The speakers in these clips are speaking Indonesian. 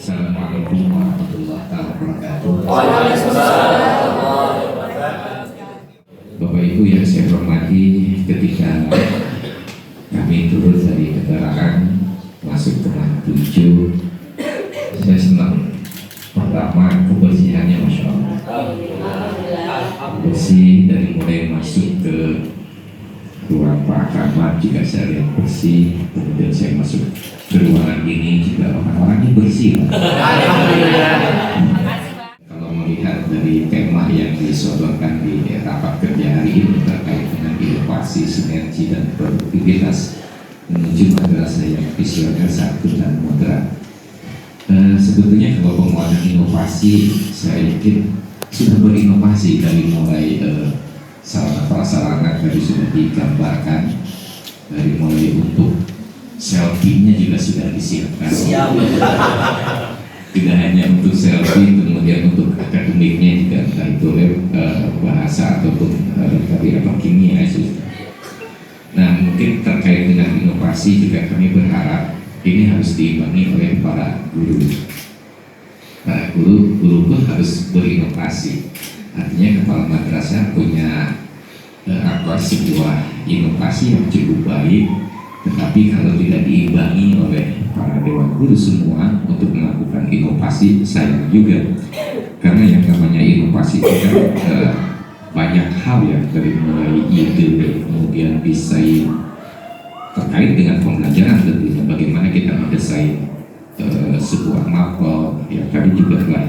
Assalamualaikum warahmatullahi wabarakatuh. Bapak Ibu yang saya hormati, ketika kami turun dari kendaraan masuk ke Mat 7, saya senang. Pertama, kebersihannya Masya Allah, bersih dari mulai masuk ke ruang Pak Kamar juga saya lihat bersih. Kemudian saya masuk ke ruangan ini juga orang-orangnya bersih. Kalau melihat dari tema yang disodorkan di rapat kerja hari ini terkait dengan inovasi, sinergi dan produktivitas menuju madrasah yang visioner, satu dan moderat. Sebetulnya kalau penguatan inovasi, saya yakin sudah berinovasi dari mulai sarana prasarana tadi sudah digambarkan, dari mulai untuk selfie-nya juga sudah disiapkan. Tidak hanya untuk selfie, kemudian untuk akademiknya juga entah itu bahasa ataupun tadi apa kimia itu. Nah, mungkin terkait dengan inovasi juga kami berharap ini harus diimbangi oleh para guru. Para guru pun harus berinovasi. Artinya kepala madrasah punya sebuah inovasi yang cukup baik, tetapi kalau tidak diimbangi oleh para dewan guru semua untuk melakukan inovasi, sayang juga. Karena yang namanya inovasi itu kan banyak hal ya, dari mulai ide, kemudian desain terkait dengan pembelajaran, tentunya bagaimana kita mendesain sebuah mapel. Ya, tadi juga lah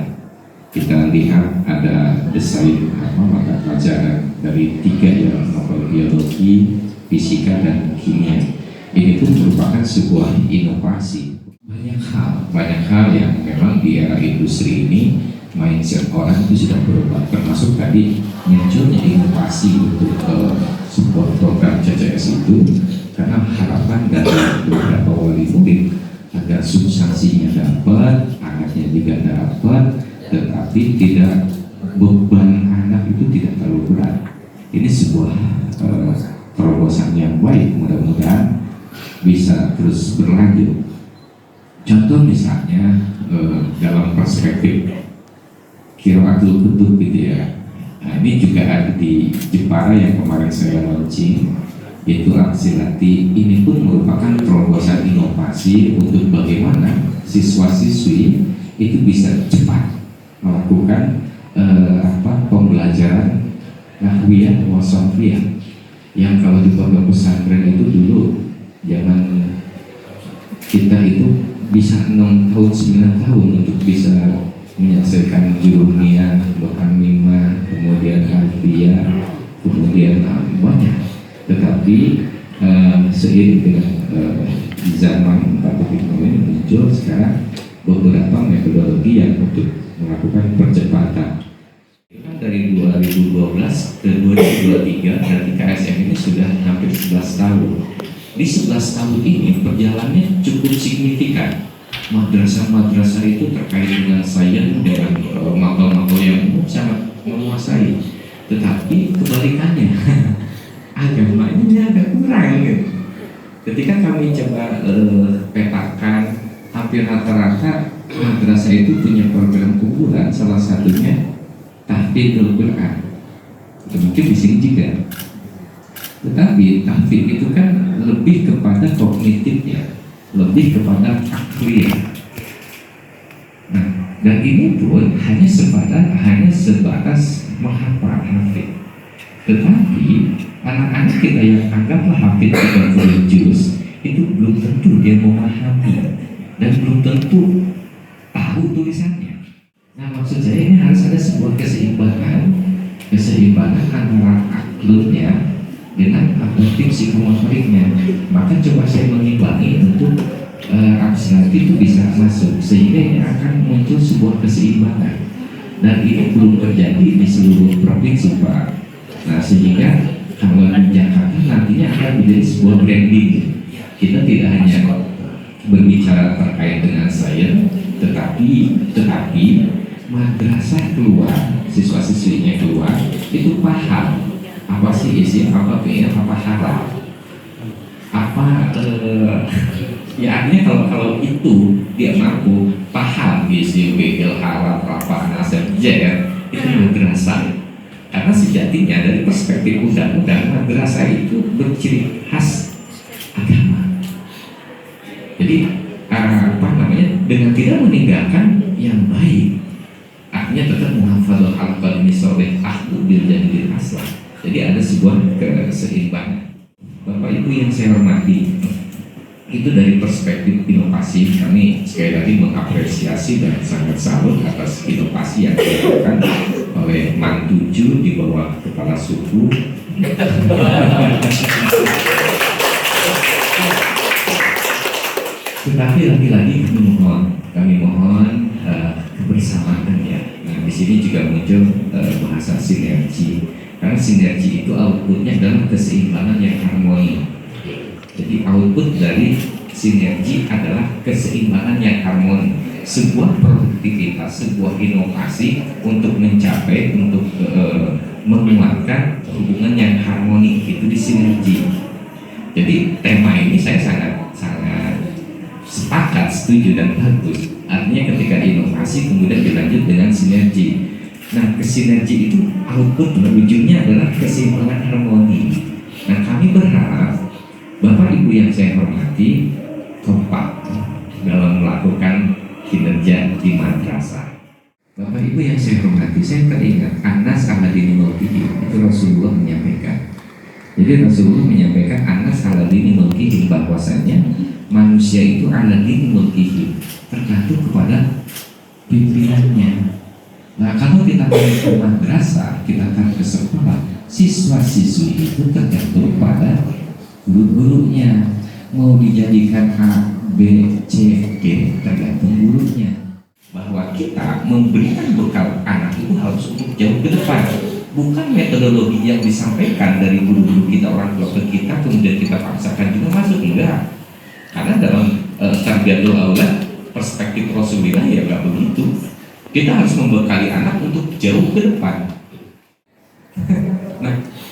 kita lihat ada desain mata pelajaran dari 3 ya, mapel biologi, fisika dan kimia. Ini pun merupakan sebuah inovasi. Banyak hal yang memang di era industri ini mindset orang itu sudah berubah, termasuk tadi munculnya inovasi untuk sebuah program CCS itu, karena harapan dari beberapa wali murid agar substansinya dapat, anaknya juga dapat, tetapi tidak beban anak itu tidak terlalu berat. Ini sebuah terobosan yang baik, mudah-mudahan bisa terus berlanjut. Contoh misalnya dalam perspektif Qiraatul Kutub gitu ya. Nah, ini juga ada di Jepara yang kemarin saya launching, yaitu Aksilati. Ini pun merupakan terobosan inovasi untuk bagaimana siswa-siswi itu bisa cepat melakukan pembelajaran nahwiyah wa sarfiyah, yang kalau di pondok pesantren itu dulu zaman kita itu bisa 6 tahun 9 tahun untuk bisa menyelesaikan jurumiyah, bahkan mimah, kemudian alfiyah, kemudian banyak. Tetapi seiring dengan zaman 4.0 ini muncul sekarang beberapa metodologi yang untuk melakukan percepatan. Dari 2012 ke 2023 berarti KSM ini sudah hampir 11 tahun. Di 11 tahun ini perjalanannya cukup signifikan. Madrasah-madrasah itu terkait dengan sains, dengan mapel-mapel yang umum sangat menguasai. Tetapi kebalikannya, agamanya agak kurang gitu. Ketika kami coba petakan, hampir rata-rata madrasah itu punya program unggulan, salah satunya tahfidzul Quran. Mungkin di sini juga. Tetapi tahfidz itu kan lebih kepada kognitifnya, lebih kepada akliyah. Nah, dan ini pun hanya sebatas menghafal hafidz. Tetapi anak-anak kita yang anggaplah hafidz 30 juz itu belum tentu dia memahami dan belum tentu tahu tulisannya. Nah, maksud saya ini harus ada sebuah keseimbangan antara aklnya dengan aktif psikomotoriknya. Maka coba saya mengimbangi untuk Aksilati itu bisa masuk, sehingga ini akan muncul sebuah keseimbangan. Dan ini belum terjadi di seluruh provinsi, Pak. Nah, sehingga kalau di Jakarta nantinya akan menjadi sebuah branding. Kita tidak hanya berbicara terkait dengan sains, tetapi madrasah keluar, siswa-siswinya keluar itu paham apa sih isi, apa fi'il, apa haraf, apa ya artinya kalau itu dia mampu paham Habisi, Wigil, Harap, Rafa, Nasir, Jer itu madrasah. Karena sejatinya dari perspektif undang-undang madrasah itu berciri khas agama. Jadi dengan tidak meninggalkan yang baik, artinya tetap menghafal al-qalmi soleh ahlu bil jadil aslah. Jadi ada sebuah keseimbangan. Bapak Ibu yang saya hormati, itu dari perspektif inovasi kami sekali lagi mengapresiasi dan sangat salut atas inovasi yang dilakukan oleh Mang Tuju di bawah kepala suku. Tetapi lagi-lagi kami mohon kebersamaan ya. Nah, di sini juga muncul bahasa sinergi. Karena sinergi itu outputnya adalah keseimbangan yang harmoni. Jadi output dari sinergi adalah keseimbangan yang harmoni. Sebuah produktivitas, sebuah inovasi untuk mencapai, untuk menguatkan hubungan yang harmoni itu di sinergi. Jadi tema ini saya sangat sepakat, setuju dan bagus. Artinya ketika inovasi kemudian dilanjut dengan sinergi. Nah, kesinergi itu output ujungnya adalah keseimbangan harmoni. Nah, kami berharap Bapak Ibu yang saya hormati kompak dalam melakukan kinerja di madrasah. Bapak Ibu yang saya hormati, saya teringat Anas al-Dini Mulkihim itu Rasulullah menyampaikan. Jadi Rasulullah menyampaikan Anas al-Dini Mulkihim bahwasanya manusia itu al-Dini Mulkihim tergantung kepada pimpinannya. Nah, kalau kita ke madrasah, kita akan ke sekolah, siswa-siswi itu tergantung pada guru-gurunya. Mau dijadikan A, B, C, D tergantung gurunya. Bahwa kita memberikan bekal anak itu harus untuk jauh ke depan. Bukan metodologi yang disampaikan dari guru-guru kita, orang tua kita, kemudian kita paksakan juga masuk, enggak. Karena dalam tarbiyatul aulad perspektif Rasulullah ya enggak begitu. Kita harus membekali anak untuk jauh ke depan.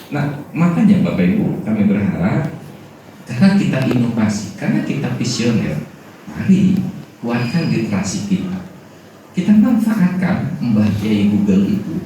nah, makanya Bapak Ibu kami berharap karena kita inovasi, karena kita visioner, mari kuatkan literasi kita. Kita manfaatkan membaca Google itu,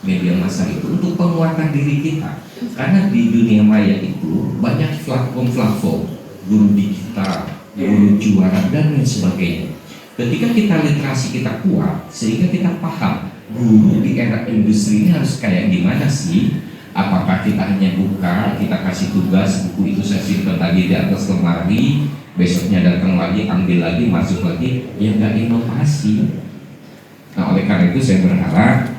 media massa itu untuk penguatan diri kita. Karena di dunia maya itu banyak platform-platform, guru digital, guru juara dan lain sebagainya. Ketika kita literasi kita kuat, sehingga kita paham guru di era industri ini harus kayak gimana sih? Apakah kita hanya buka, kita kasih tugas, buku itu saya simpan lagi di atas lemari, besoknya datang lagi, ambil lagi, masuk lagi, ya nggak inovasi. Nah, oleh karena itu saya berharap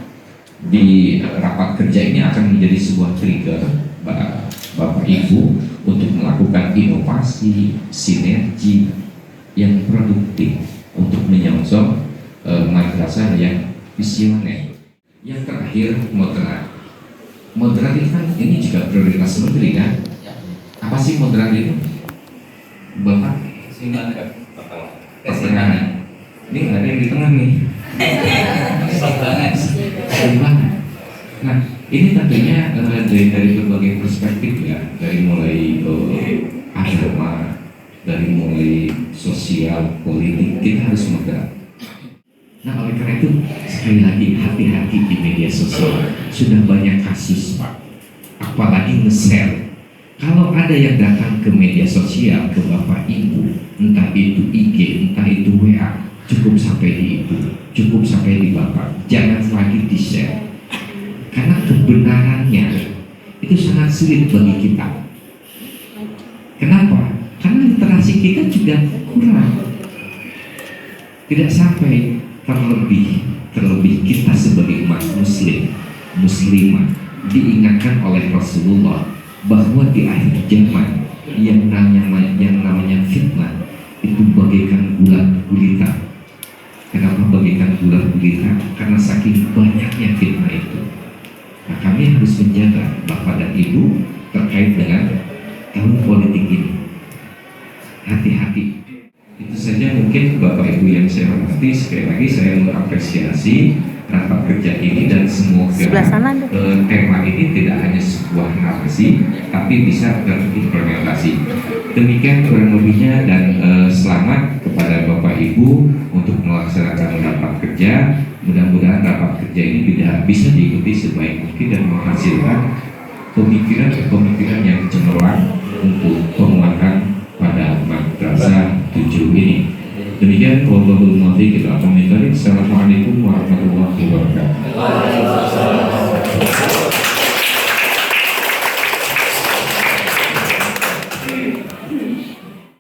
di rapat kerja ini akan menjadi sebuah trigger Bapak Ibu untuk melakukan inovasi, sinergi yang produktif untuk menyongsong madrasah yang visioner. Yang terakhir, moderat. Moderat itu kan ini juga prioritas menteri kan? Apa sih moderat itu? Bapak? Keseimbangan. Ini nggak ada yang di tengah nih. Keseimbangan. Nah, ini tentunya dari berbagai perspektif ya, dari mulai agama, dari mulai sosial, politik, kita harus moderat. Nah, oleh karena itu sekali lagi hati-hati di media sosial. Sudah banyak kasus Pak, apalagi nge-share. Kalau ada yang datang ke media sosial ke Bapak Ibu, entah itu IG, entah itu WA, cukup sampai di Ibu, cukup sampai di Bapak, jangan lagi di-share. Karena kebenarannya itu sangat sulit bagi kita. Kenapa? Karena literasi kita juga kurang. Tidak sampai, terlebih kita sebagai umat muslimah diingatkan oleh Rasulullah bahwa di akhir zaman yang namanya fitnah itu bagaikan bulan gulita. Kenapa bagaikan bulan gulita? Karena saking banyaknya fitnah itu. Nah, kami harus menjaga Bapak dan Ibu terkait dengan tahun politik ini. Hati-hati. Itu saja mungkin Bapak Ibu yang saya hormati. Sekali lagi saya mengapresiasi rapat kerja ini dan semoga tema ini tidak hanya sebuah narasi, tapi tapi bisa terimplementasi. Demikian kurang lebihnya, dan selamat kepada Bapak Ibu untuk melaksanakan rapat kerja. Mudah-mudahan rapat kerja ini bisa diikuti sebaik mungkin dan menghasilkan pemikiran-pemikiran yang cemerlang untuk penguatan pada madrasah 7 ini. Demikian, wabillahi